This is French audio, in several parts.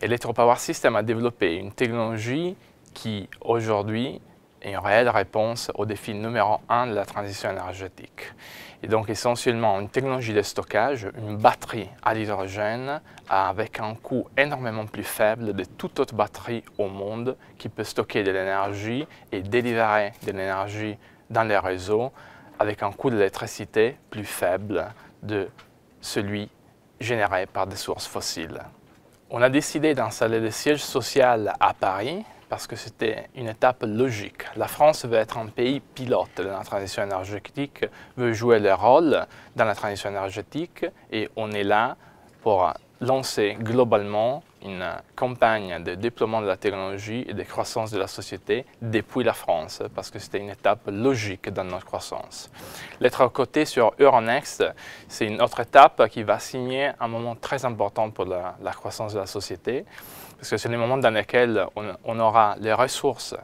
Electro-Power Systems a développé une technologie qui, aujourd'hui, est une réelle réponse au défi numéro 1 de la transition énergétique. Et donc, essentiellement, une technologie de stockage, une batterie à l'hydrogène avec un coût énormément plus faible de toute autre batterie au monde qui peut stocker de l'énergie et délivrer de l'énergie dans les réseaux avec un coût d'électricité plus faible de celui généré par des sources fossiles. On a décidé d'installer le siège social à Paris parce que c'était une étape logique. La France veut être un pays pilote de la transition énergétique, veut jouer le rôle dans la transition énergétique et on est là pour lancer globalement une campagne de déploiement de la technologie et de croissance de la société depuis la France, parce que c'était une étape logique dans notre croissance. L'être côté sur Euronext, c'est une autre étape qui va signer un moment très important pour la croissance de la société, parce que c'est le moment dans lequel on aura les ressources,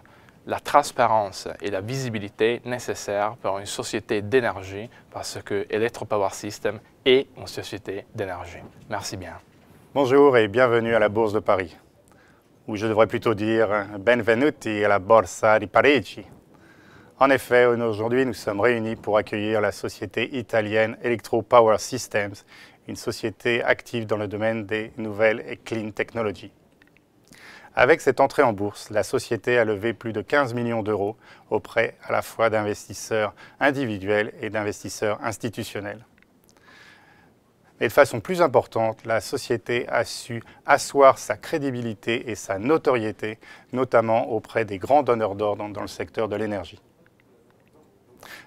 la transparence et la visibilité nécessaires pour une société d'énergie, parce que Electro-Power Systems est une société d'énergie. Merci bien. Bonjour et bienvenue à la Bourse de Paris, ou je devrais plutôt dire benvenuti alla Borsa di Parigi. En effet, aujourd'hui, nous sommes réunis pour accueillir la société italienne Electro-Power Systems, une société active dans le domaine des nouvelles et clean technologies. Avec cette entrée en bourse, la société a levé plus de 15 millions d'euros auprès à la fois d'investisseurs individuels et d'investisseurs institutionnels. Mais de façon plus importante, la société a su asseoir sa crédibilité et sa notoriété, notamment auprès des grands donneurs d'ordre dans le secteur de l'énergie.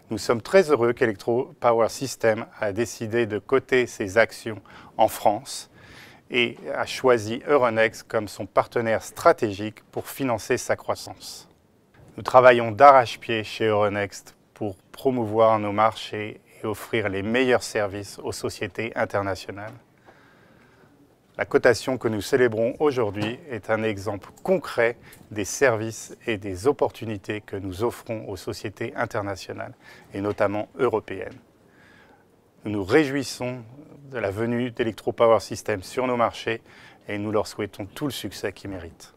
Nous sommes très heureux qu'Electro-Power Systems a décidé de coter ses actions en France et a choisi Euronext comme son partenaire stratégique pour financer sa croissance. Nous travaillons d'arrache-pied chez Euronext pour promouvoir nos marchés et offrir les meilleurs services aux sociétés internationales. La cotation que nous célébrons aujourd'hui est un exemple concret des services et des opportunités que nous offrons aux sociétés internationales, et notamment européennes. Nous nous réjouissons de la venue d'Electro-Power Systems sur nos marchés et nous leur souhaitons tout le succès qu'ils méritent.